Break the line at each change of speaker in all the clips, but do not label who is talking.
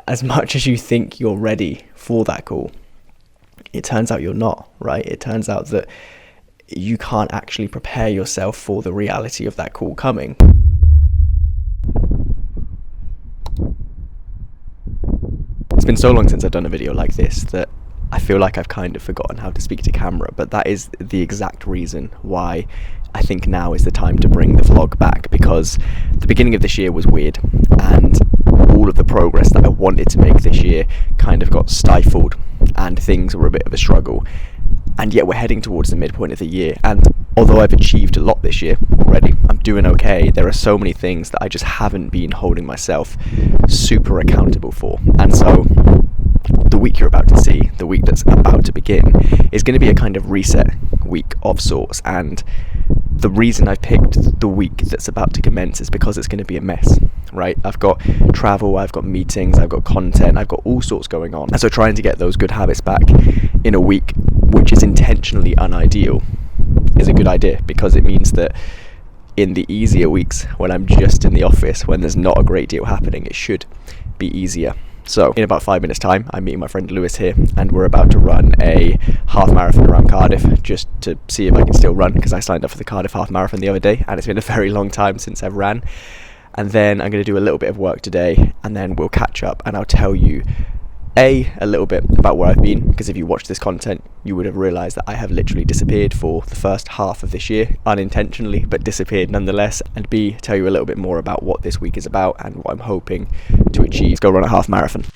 as much as you think you're ready for that call, it turns out you're not, right? It turns out that you can't actually prepare yourself for the reality of that call coming. It's been so long since I've done a video like this that I feel like I've kind of forgotten how to speak to camera, but that is the exact reason why I think now is the time to bring the vlog back, because the beginning of this year was weird and all of the progress that I wanted to make this year kind of got stifled and things were a bit of a struggle. And yet we're heading towards the midpoint of the year, and although I've achieved a lot this year already, I'm doing okay, there are so many things that I just haven't been holding myself super accountable for. And so the week you're about to see, the week that's about to begin, is going to be a kind of reset week of sorts. And the reason I've picked the week that's about to commence is because it's going to be a mess, right? I've got travel, I've got meetings, I've got content, I've got all sorts going on. And so trying to get those good habits back in a week which is intentionally unideal is a good idea, because it means that in the easier weeks, when I'm just in the office, when there's not a great deal happening, it should be easier. So in about 5 minutes time, I'm meeting my friend Lewis here, and we're about to run a half marathon around Cardiff, just to see if I can still run, because I signed up for the Cardiff half marathon the other day and it's been a very long time since I've ran. And then I'm going to do a little bit of work today, and then we'll catch up and I'll tell you a little bit about where I've been, because if you watch this content you would have realised that I have literally disappeared for the first half of this year, unintentionally, but disappeared nonetheless. And B, tell you a little bit more about what this week is about and what I'm hoping to achieve. Let's go run a half marathon.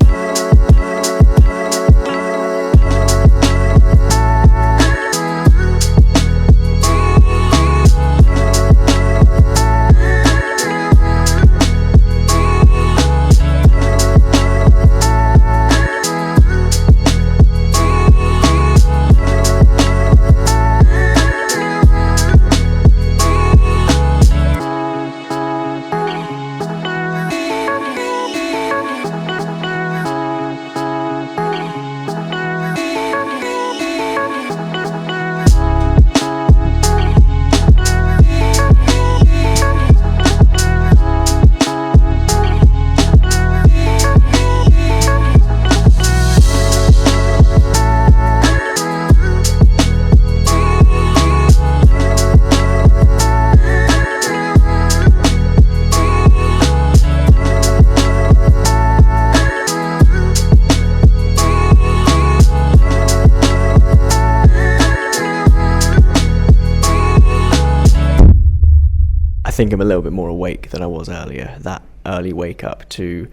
I think I'm a little bit more awake than I was earlier. That early wake up to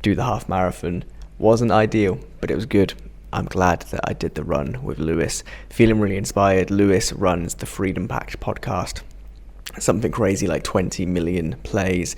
do the half marathon wasn't ideal, but it was good. I'm glad that I did the run with Lewis. Feeling really inspired. Lewis runs the Freedom Pact podcast. Something crazy like 20 million plays.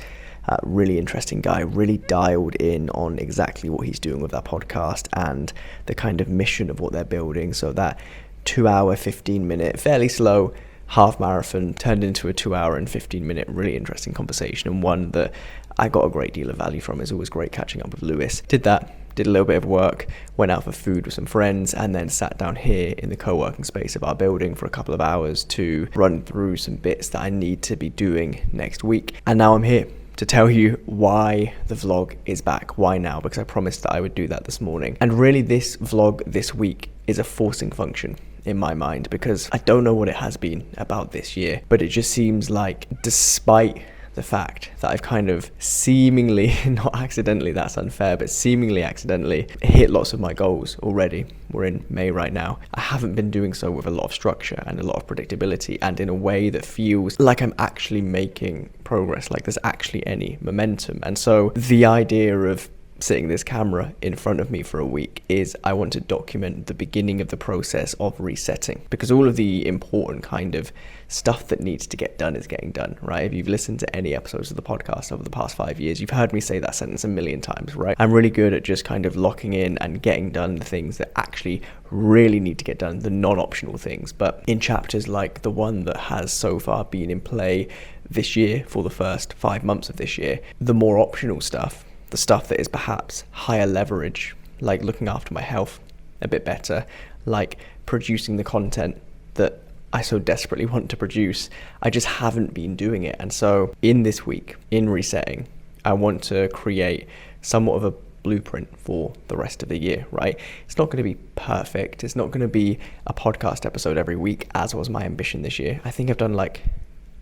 Really interesting guy, really dialed in on exactly what he's doing with that podcast and the kind of mission of what they're building. So that 2 hour, 15 minute, fairly slow half marathon turned into a 2 hour and 15 minute really interesting conversation, and one that I got a great deal of value from. It's always great catching up with Lewis. Did that, did a little bit of work, went out for food with some friends, and then sat down here in the co-working space of our building for a couple of hours to run through some bits that I need to be doing next week. And now I'm here to tell you why the vlog is back. Why now? Because I promised that I would do that this morning. And really this vlog this week is a forcing function in my mind, because I don't know what it has been about this year, but it just seems like, despite the fact that I've kind of seemingly, not accidentally, that's unfair, but seemingly accidentally hit lots of my goals already. We're in May right now. I haven't been doing so with a lot of structure and a lot of predictability, and in a way that feels like I'm actually making progress, like there's actually any momentum. And so the idea of sitting this camera in front of me for a week is I want to document the beginning of the process of resetting, because all of the important kind of stuff that needs to get done is getting done, right? If you've listened to any episodes of the podcast over the past 5 years, you've heard me say that sentence a million times, right? I'm really good at just kind of locking in and getting done the things that actually really need to get done, the non-optional things. But in chapters like the one that has so far been in play this year, for the first 5 months of this year, the more optional stuff, the stuff that is perhaps higher leverage, like looking after my health a bit better, like producing the content that I so desperately want to produce, I just haven't been doing it. And so in this week, in resetting, I want to create somewhat of a blueprint for the rest of the year, right? It's not going to be perfect. It's not going to be a podcast episode every week, as was my ambition this year. I think I've done like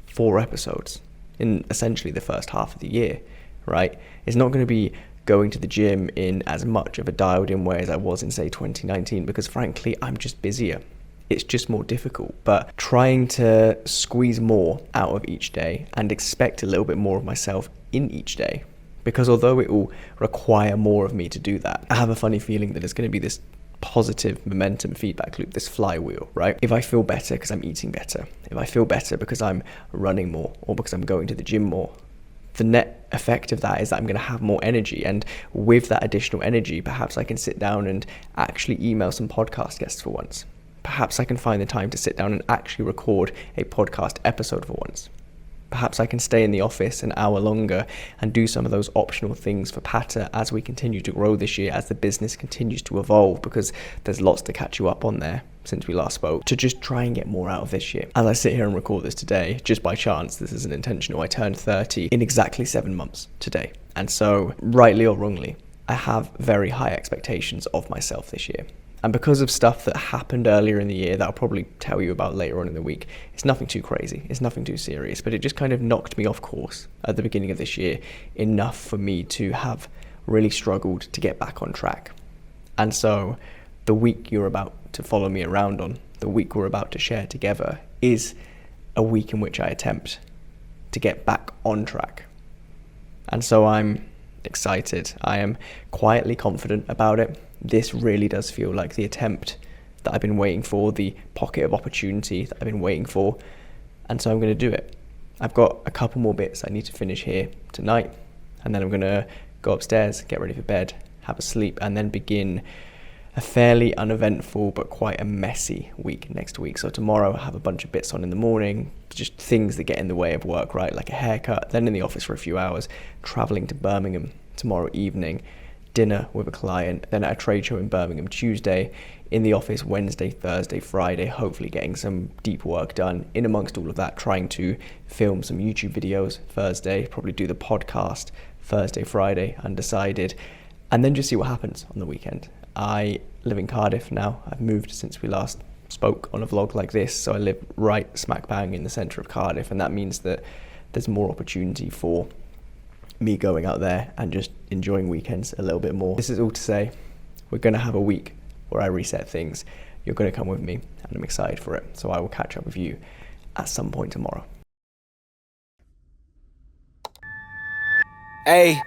4 episodes in essentially the first half of the year, right? It's not going to be going to the gym in as much of a dialed in way as I was in, say, 2019, because frankly, I'm just busier. It's just more difficult. But trying to squeeze more out of each day and expect a little bit more of myself in each day, because although it will require more of me to do that, I have a funny feeling that it's going to be this positive momentum feedback loop, this flywheel, right? If I feel better because I'm eating better, if I feel better because I'm running more or because I'm going to the gym more, the net effect of that is that I'm going to have more energy. And with that additional energy, perhaps I can sit down and actually email some podcast guests for once. Perhaps I can find the time to sit down and actually record a podcast episode for once. Perhaps I can stay in the office an hour longer and do some of those optional things for Pata as we continue to grow this year, as the business continues to evolve, because there's lots to catch you up on there since we last spoke, to just try and get more out of this year. As I sit here and record this today, just by chance, this isn't intentional, I turned 30 in exactly 7 months today. And so, rightly or wrongly, I have very high expectations of myself this year. And because of stuff that happened earlier in the year that I'll probably tell you about later on in the week, it's nothing too crazy, it's nothing too serious, but it just kind of knocked me off course at the beginning of this year, enough for me to have really struggled to get back on track. And so the week you're about to follow me around on, the week we're about to share together, is a week in which I attempt to get back on track. And so I'm excited. I am quietly confident about it. This really does feel like the attempt that I've been waiting for, the pocket of opportunity that I've been waiting for. And so I'm going to do it. I've got a couple more bits I need to finish here tonight. And then I'm going to go upstairs, get ready for bed, have a sleep, and then begin a fairly uneventful but quite a messy week next week. So tomorrow I have a bunch of bits on in the morning, just things that get in the way of work, right? Like a haircut, then in the office for a few hours, traveling to Birmingham tomorrow evening, dinner with a client, then at a trade show in Birmingham Tuesday, in the office Wednesday, Thursday, Friday, hopefully getting some deep work done. In amongst all of that, trying to film some YouTube videos Thursday, probably do the podcast Thursday, Friday, undecided, and then just see what happens on the weekend. I live in Cardiff now. I've moved since we last spoke on a vlog like this, so I live right smack bang in the centre of Cardiff, and that means that there's more opportunity for me going out there and just enjoying weekends a little bit more. This is all to say, we're going to have a week where I reset things. You're going to come with me, and I'm excited for it. So I will catch up with you at some point tomorrow.
Hey,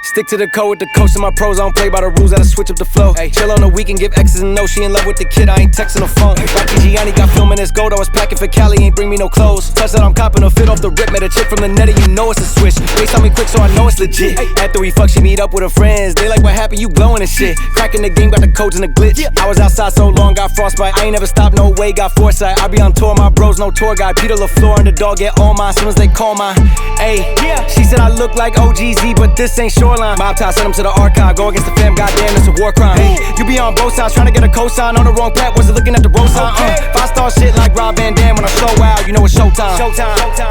stick to the code with the coast of my pros. I don't play by the rules, I switch up the flow. Ay, chill on the weekend, give X's and no. She in love with the kid, I ain't texting the phone. Rocky Gianni got filming this gold, I was packing for Cali, ain't bring me no clothes. Touch that I'm copping a fit off the rip, met a chick from the net, you know it's a switch. Face on me quick, so I know it's legit. After we fuck, she meet up with her friends. They like, what happened, you glowing and shit. Cracking the game, got the codes and the glitch. I was outside so long, got frostbite. I ain't never stopped, no way, got foresight. I be on tour, my bros, no tour guide. Peter LaFleur, underdog, get all mine, soon as they call mine. Ayy, she said I look like OGZ, but this ain't Shoreline. Mob tie, send him to the archive, go against the fam, goddamn, it's a war crime. You be on both sides, trying to get a cosign on the wrong path, wasn't looking at the road sign. 5-star shit like Rob Van Dam, when I show out, you know it's showtime.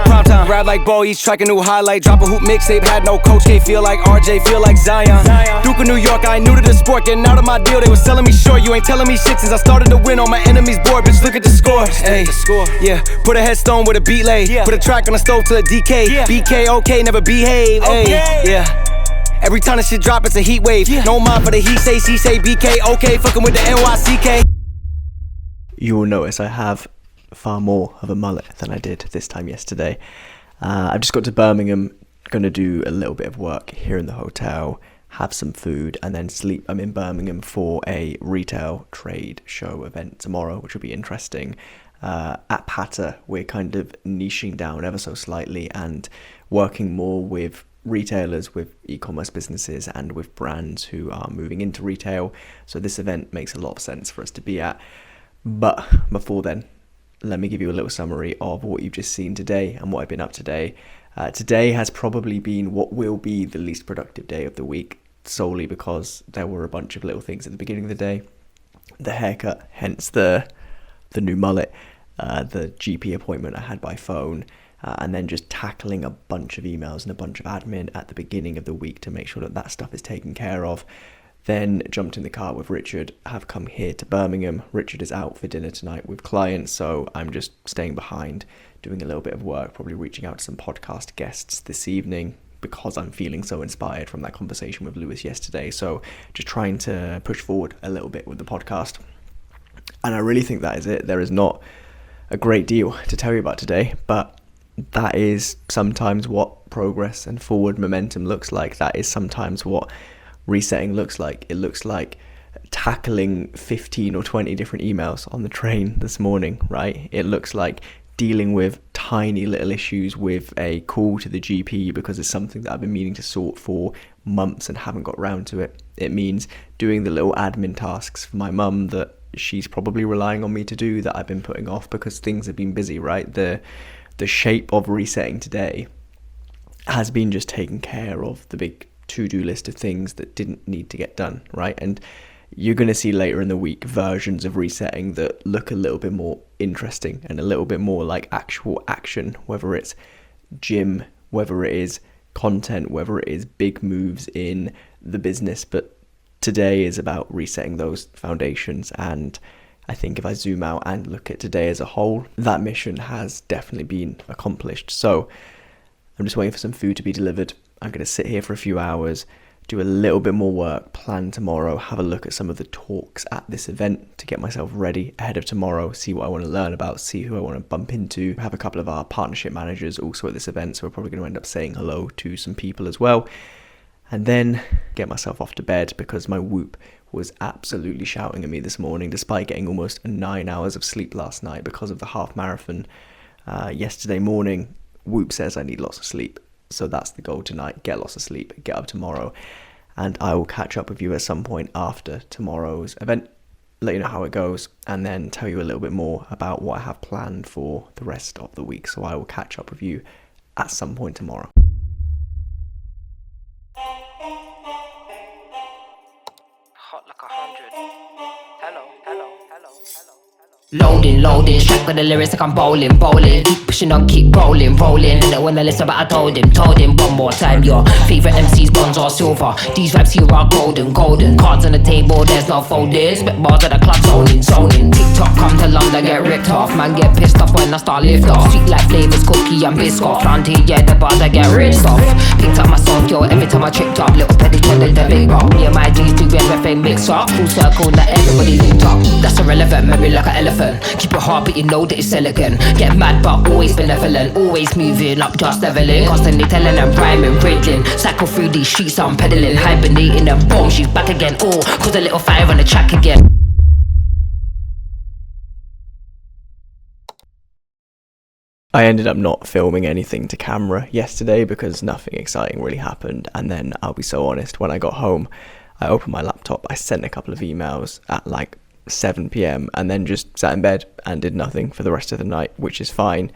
Prime time, ride like Bo, each track a new highlight, drop a hoop mixtape, had no coach, can't feel like RJ, feel like Zion. Duke of New York, I ain't new to the sport, getting out of my deal, they was selling me short. You ain't telling me shit since I started to win on my enemy's board, bitch, look at the score. Hey, yeah, put a headstone with a beat lay, put a track on the stove till it decay. BK, okay, never behave. Hey, yeah. Every time the shit drop, it's a heat wave. No mind for the he say, BK, okay, fucking with the NYCK.
You will notice I have far more of a mullet than I did this time yesterday. I've just got to Birmingham, going to do a little bit of work here in the hotel, have some food, and then sleep. I'm in Birmingham for a retail trade show event tomorrow, which will be interesting. At Pata, we're kind of niching down ever so slightly and working more with retailers, with e-commerce businesses, and with brands who are moving into retail. So this event makes a lot of sense for us to be at. But before then, let me give you a little summary of what you've just seen today and what I've been up today. Today has probably been what will be the least productive day of the week, solely because there were a bunch of little things at the beginning of the day. The haircut, hence the new mullet, the GP appointment I had by phone, and then just tackling a bunch of emails and a bunch of admin at the beginning of the week to make sure that that stuff is taken care of. Then jumped in the car with Richard, have come here to Birmingham. Richard is out for dinner tonight with clients, so I'm just staying behind, doing a little bit of work, probably reaching out to some podcast guests this evening because I'm feeling so inspired from that conversation with Lewis yesterday. So just trying to push forward a little bit with the podcast. And I really think that is it. There is not a great deal to tell you about today, but that is sometimes what progress and forward momentum looks like. That is sometimes what resetting looks like. It looks like tackling 15 or 20 different emails on the train this morning, right? It looks like dealing with tiny little issues with a call to the GP because it's something that I've been meaning to sort for months and haven't got around to it. It means doing the little admin tasks for my mum that she's probably relying on me to do that I've been putting off because things have been busy, right? The shape of resetting today has been just taking care of the big to-do list of things that didn't need to get done, right? And you're going to see later in the week versions of resetting that look a little bit more interesting and a little bit more like actual action, whether it's gym, whether it is content, whether it is big moves in the business. But today is about resetting those foundations, and I think if I zoom out and look at today as a whole, that mission has definitely been accomplished. So I'm just waiting for some food to be delivered. I'm going to sit here for a few hours, do a little bit more work, plan tomorrow, have a look at some of the talks at this event to get myself ready ahead of tomorrow, see what I want to learn about, see who I want to bump into. Have a couple of our partnership managers also at this event, so we're probably going to end up saying hello to some people as well. And then get myself off to bed because my Whoop was absolutely shouting at me this morning, despite getting almost 9 hours of sleep last night because of the half marathon yesterday morning. Whoop says I need lots of sleep. So that's the goal tonight, get lots of sleep, get up tomorrow, and I will catch up with you at some point after tomorrow's event, let you know how it goes, and then tell you a little bit more about what I have planned for the rest of the week. So I will catch up with you at some point tomorrow.
Hot like 100. Hello, hello, hello, hello.
Loading, strapped with the lyrics like I'm bowling. Keep pushing on, keep rolling. And then when I listen, but I told him one more time. Your favorite MCs, bronze or silver. These raps here are golden. Cards on the table, there's no folding. Spit bars at the club, zoning. TikTok come to London, get ripped off. Man get pissed off when I start lift off. Sweet like flavors, cookie and biscuit. Planty, yeah, the bars I get rich off. Picked up my song, yo, every time I tripped up. Little petty the big rock. Me and my G's do everything mix up. Full circle, not everybody linked up. That's irrelevant, memory like an elephant. Keep it hard, but you know that it's elegant. Get mad, but always benevolent. Always moving up, just leveling. Constantly telling them rhyming, riddling. Cycle through these streets, I'm pedaling. Hibernating and boom, she's back again. Oh, cause a little fire on the track again.
I ended up not filming anything to camera yesterday because nothing exciting really happened. And then I'll be so honest, when I got home, I opened my laptop, I sent a couple of emails at like 7 p.m. and then just sat in bed and did nothing for the rest of the night, which is fine.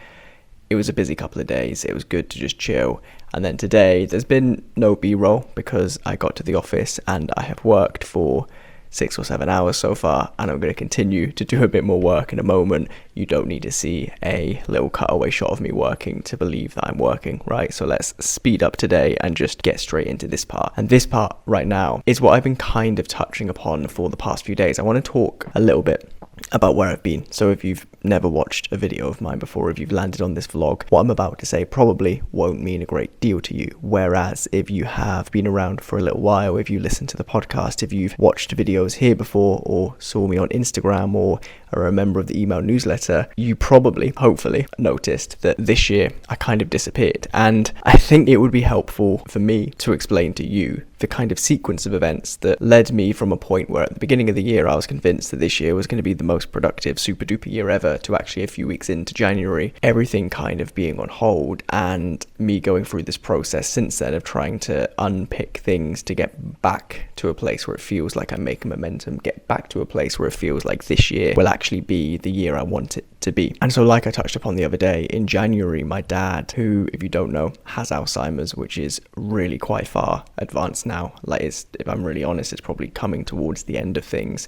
It was a busy couple of days. It was good to just chill. And then today there's been no B-roll because I got to the office and I have worked for 6 or 7 hours so far, and I'm going to continue to do a bit more work in a moment. You don't need to see a little cutaway shot of me working to believe that I'm working, right? So let's speed up today and just get straight into this part. And this part right now is what I've been kind of touching upon for the past few days. I want to talk a little bit about where I've been. So if you've never watched a video of mine before, if you've landed on this vlog, what I'm about to say probably won't mean a great deal to you. Whereas if you have been around for a little while, if you listen to the podcast, if you've watched videos here before or saw me on Instagram or are a member of the email newsletter, you probably, hopefully, noticed that this year I kind of disappeared. And I think it would be helpful for me to explain to you the kind of sequence of events that led me from a point where at the beginning of the year I was convinced that this year was going to be the most productive super duper year ever, to actually a few weeks into January everything kind of being on hold, and me going through this process since then of trying to unpick things to get back to a place where it feels like I'm making momentum, get back to a place where it feels like this year will actually be the year I want it to be. And so, like I touched upon the other day, in January, my dad, who, if you don't know, has Alzheimer's, which is really quite far advanced now, like if I'm really honest, it's probably coming towards the end of things.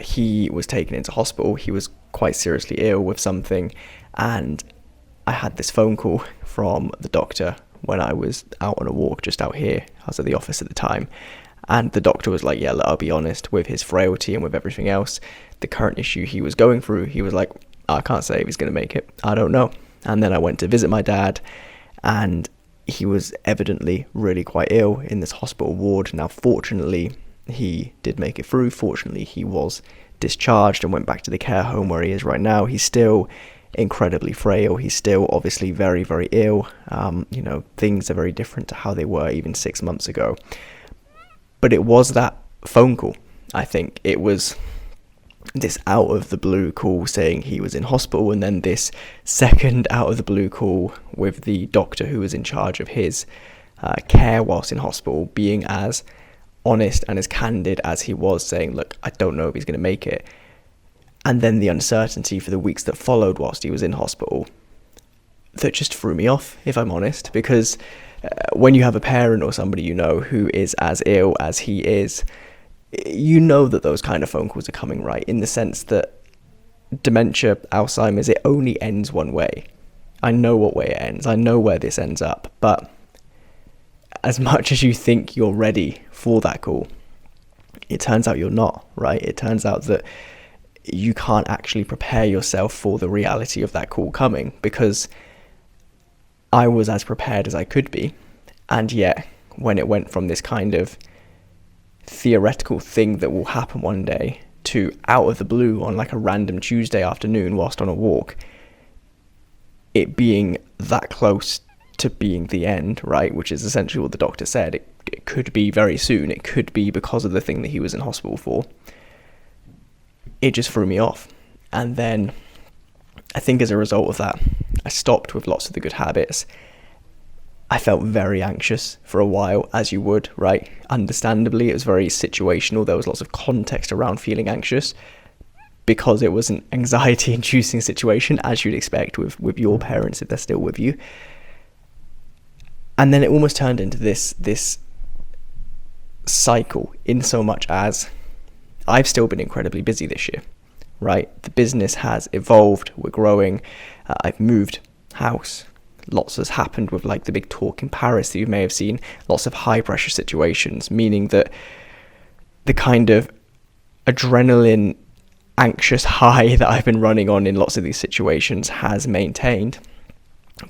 He was taken into hospital. He was quite seriously ill with something, and I had this phone call from the doctor when I was out on a walk just out here. I was at the office at the time. And the doctor was like, yeah, look, I'll be honest, with his frailty and with everything else, the current issue he was going through, he was like, I can't say if he's going to make it. I don't know. And then I went to visit my dad, and he was evidently really quite ill in this hospital ward. Now, fortunately, he did make it through. Fortunately, he was discharged and went back to the care home where he is right now. He's still incredibly frail. He's still obviously very, very ill. Things are very different to how they were even 6 months ago. But it was that phone call. I think it was this out of the blue call saying he was in hospital, and then this second out of the blue call with the doctor who was in charge of his care whilst in hospital being as honest and as candid as he was, saying, look, I don't know if he's going to make it. And then the uncertainty for the weeks that followed whilst he was in hospital, that just threw me off, if I'm honest, because when you have a parent or somebody you know who is as ill as he is, you know that those kind of phone calls are coming, right? In the sense that dementia, Alzheimer's, it only ends one way. I know what way it ends. I know where this ends up. But as much as you think you're ready for that call, it turns out you're not, right? It turns out that you can't actually prepare yourself for the reality of that call coming, because I was as prepared as I could be. And yet, when it went from this kind of theoretical thing that will happen one day to out of the blue on like a random Tuesday afternoon whilst on a walk, it being that close to being the end, right? Which is essentially what the doctor said. It could be very soon. It could be because of the thing that he was in hospital for. It just threw me off. And then I think as a result of that, I stopped with lots of the good habits. I felt very anxious for a while, as you would, right? Understandably, it was very situational. There was lots of context around feeling anxious because it was an anxiety-inducing situation, as you'd expect with your parents if they're still with you. And then it almost turned into this cycle, in so much as I've still been incredibly busy this year, right? The business has evolved. We're growing. I've moved house. Lots has happened with like the big talk in Paris that you may have seen. Lots of high pressure situations, meaning that the kind of adrenaline anxious high that I've been running on in lots of these situations has maintained.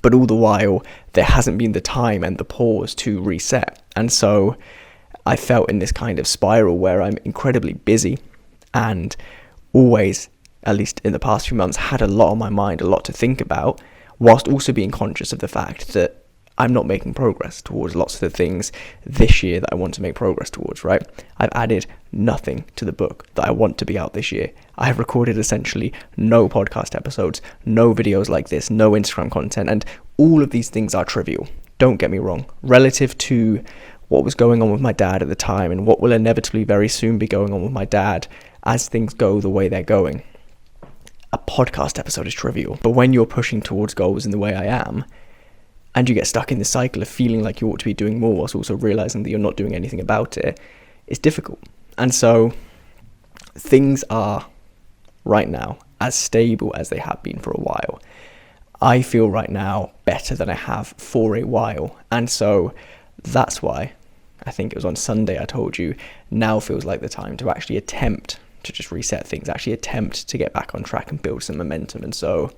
But all the while, there hasn't been the time and the pause to reset. And so I felt in this kind of spiral where I'm incredibly busy and always, at least in the past few months, had a lot on my mind, a lot to think about, whilst also being conscious of the fact that I'm not making progress towards lots of the things this year that I want to make progress towards, right? I've added nothing to the book that I want to be out this year. I have recorded essentially no podcast episodes, no videos like this, no Instagram content, and all of these things are trivial. Don't get me wrong. Relative to what was going on with my dad at the time and what will inevitably very soon be going on with my dad as things go the way they're going, a podcast episode is trivial. But when you're pushing towards goals in the way I am, and you get stuck in the cycle of feeling like you ought to be doing more whilst also realizing that you're not doing anything about it, it's difficult. And so things are right now as stable as they have been for a while. I feel right now better than I have for a while. And so that's why I think it was on Sunday I told you now feels like the time to actually attempt to just reset things, actually attempt to get back on track and build some momentum. And so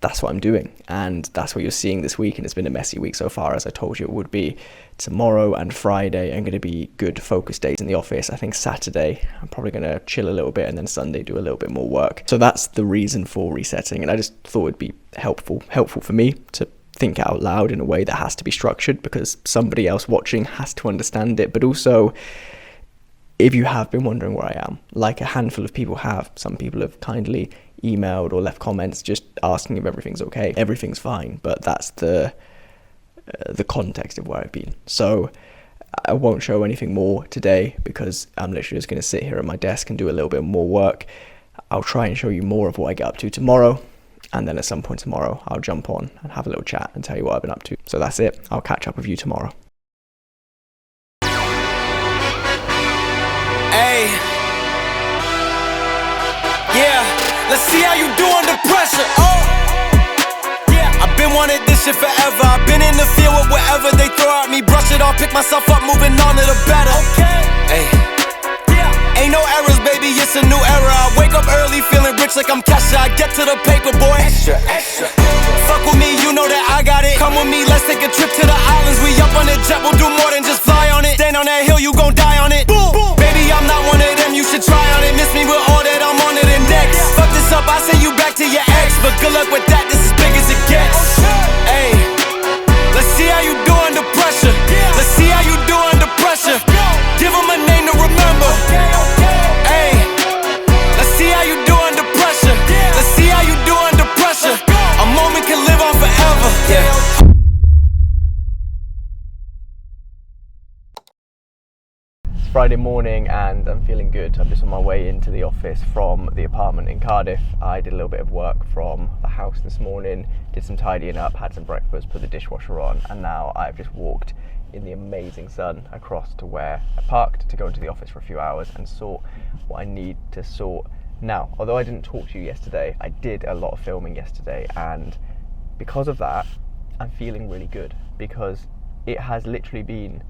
that's what I'm doing, and that's what you're seeing this week. And it's been a messy week so far, as I told you it would be. Tomorrow and Friday are going to be good focus days in the office. I think Saturday I'm probably going to chill a little bit, and then Sunday do a little bit more work. So that's the reason for resetting, and I just thought it'd be helpful for me to think out loud in a way that has to be structured, because somebody else watching has to understand it. But also, if you have been wondering where I am, like a handful of people have, some people have kindly emailed or left comments just asking if everything's okay. Everything's fine, but that's the context of where I've been. So I won't show anything more today because I'm literally just going to sit here at my desk and do a little bit more work. I'll try and show you more of what I get up to tomorrow, and then at some point tomorrow I'll jump on and have a little chat and tell you what I've been up to. So that's it. I'll catch up with you tomorrow.
Hey, yeah, let's see how you do under pressure. Oh, yeah, wanted this shit forever. I've been in the field with whatever they throw at me. Brush it off, pick myself up, moving on to the better. Hey. Ain't no errors, baby, it's a new era. I wake up early, feeling rich like I'm Kesha. I get to the paper, boy. Extra, extra. Fuck with me, you know that I got it. Come with me, let's take a trip to the islands. We up on the jet, we'll do more than just fly on it. Stand on that hill, you gon' die on it. Boom, boom. Baby, I'm not one of them, you should try on it. Miss me with all that, I'm on to the next. Fuck this up, I send you back to your ex. But good luck with that, this is big as it gets. Ayy, let's see how you do under pressure. Let's see how you do under pressure. Give them a name to remember. Ayy, let's see how you do under pressure. Let's see how you do under pressure. A moment can live on forever. Yeah.
It's Friday morning and I'm feeling good. I'm just on my way into the office from the apartment in Cardiff. I did a little bit of work from the house this morning, did some tidying up, had some breakfast, put the dishwasher on, and now I've just walked in the amazing sun across to where I parked to go into the office for a few hours and sort what I need to sort now. Although I didn't talk to you yesterday, I did a lot of filming yesterday, and because of that, I'm feeling really good, because it has literally been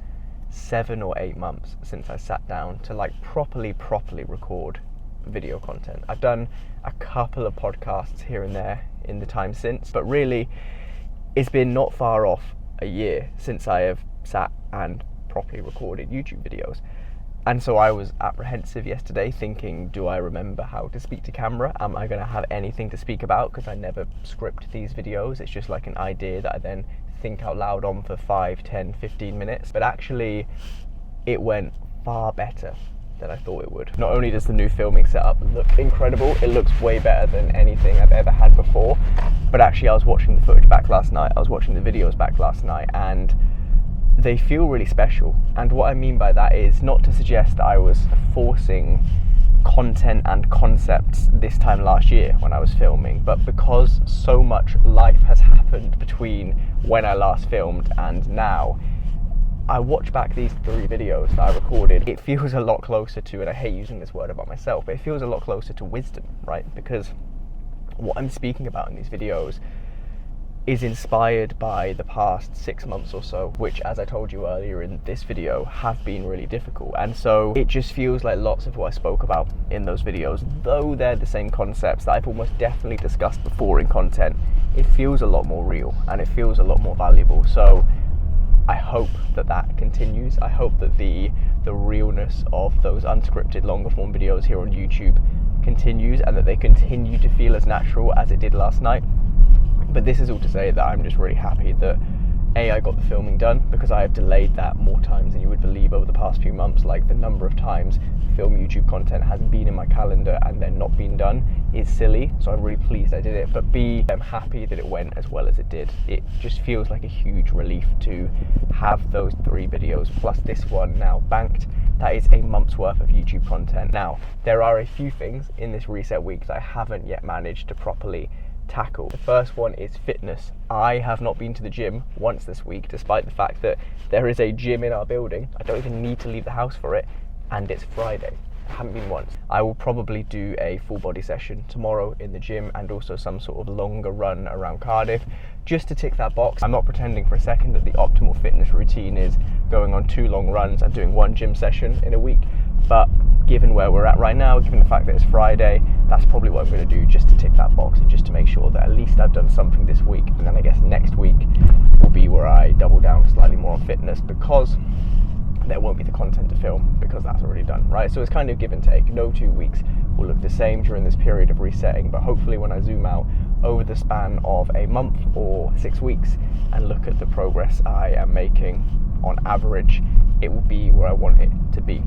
7 or 8 months since I sat down to like properly record video content. I've done a couple of podcasts here and there in the time since, but really it's been not far off a year since I have sat and properly recorded YouTube videos. And so I was apprehensive yesterday, thinking, do I remember how to speak to camera? Am I going to have anything to speak about? Because I never script these videos. It's just like an idea that I then think out loud on for 5, 10, 15 minutes. But actually, it went far better than I thought it would. Not only does the new filming setup look incredible, it looks way better than anything I've ever had before. But actually, I was watching the footage back last night. I was watching the videos back last night, and they feel really special. And what I mean by that is not to suggest that I was forcing content and concepts this time last year when I was filming, but because so much life has happened between when I last filmed and now, I watch back these 3 videos that I recorded. It feels a lot closer to, and I hate using this word about myself, but it feels a lot closer to wisdom, right? Because what I'm speaking about in these videos is inspired by the past 6 months or so, which, as I told you earlier in this video, have been really difficult. And so it just feels like lots of what I spoke about in those videos, though they're the same concepts that I've almost definitely discussed before in content, it feels a lot more real and it feels a lot more valuable. So I hope that that continues. I hope that the realness of those unscripted longer form videos here on YouTube continues, and that they continue to feel as natural as it did last night. But this is all to say that I'm just really happy that I got the filming done, because I have delayed that more times than you would believe over the past few months. Like, the number of times film YouTube content has been in my calendar and then not been done is silly, so I'm really pleased I did it. But B, I'm happy that it went as well as it did. It just feels like a huge relief to have those 3 videos plus this one now banked. That is a month's worth of YouTube content. Now, there are a few things in this reset week that I haven't yet managed to properly tackle. The first one is fitness. I have not been to the gym once this week, despite the fact that there is a gym in our building. I don't even need to leave the house for it, and it's Friday. I haven't been once. I will probably do a full body session tomorrow in the gym, and also some sort of longer run around Cardiff, just to tick that box. I'm not pretending for a second that the optimal fitness routine is going on 2 long runs and doing 1 gym session in a week, but given where we're at right now, given the fact that it's Friday, that's probably what I'm going to do, just to tick that box and just to make sure that at least I've done something this week. And then I guess next week will be where I double down slightly more on fitness, because there won't be the content to film, because that's already done, right? So it's kind of give and take. No 2 weeks will look the same during this period of resetting, but hopefully when I zoom out over the span of a month or 6 weeks and look at the progress I am making on average, it will be where I want it to be.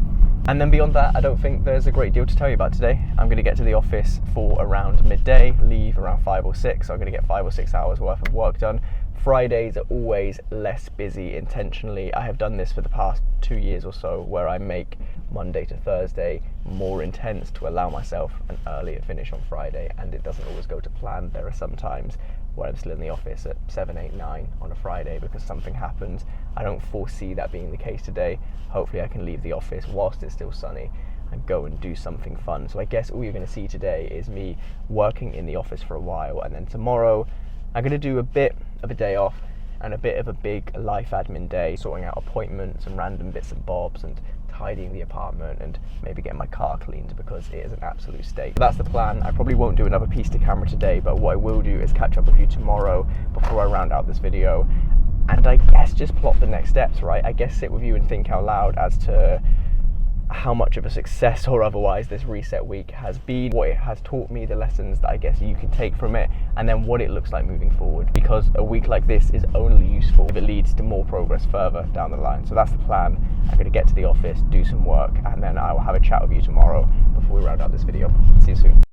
And then beyond that, I don't think there's a great deal to tell you about today. I'm going to get to the office for around midday, leave around 5 or 6, so I'm going to get 5 or 6 hours worth of work done. Fridays are always less busy intentionally. I have done this for the past 2 years or so, where I make Monday to Thursday more intense to allow myself an earlier finish on Friday, and it doesn't always go to plan. There are some times where I'm still in the office at 7, 8, 9 on a Friday because something happens. I don't foresee that being the case today. Hopefully I can leave the office whilst it's still sunny and go and do something fun. So I guess all you're going to see today is me working in the office for a while, and then tomorrow I'm going to do a bit of a day off and a bit of a big life admin day, sorting out appointments and random bits and bobs and tidying the apartment and maybe getting my car cleaned because it is an absolute state. That's the plan. I probably won't do another piece to camera today, but what I will do is catch up with you tomorrow before I round out this video, and I guess just plot the next steps, right? I guess sit with you and think out loud as to how much of a success or otherwise this reset week has been, what it has taught me, the lessons that I guess you can take from it, and then what it looks like moving forward, because a week like this is only useful if it leads to more progress further down the line. So that's the plan. I'm going to get to the office, do some work, and then I will have a chat with you tomorrow before we round out this video. See you soon.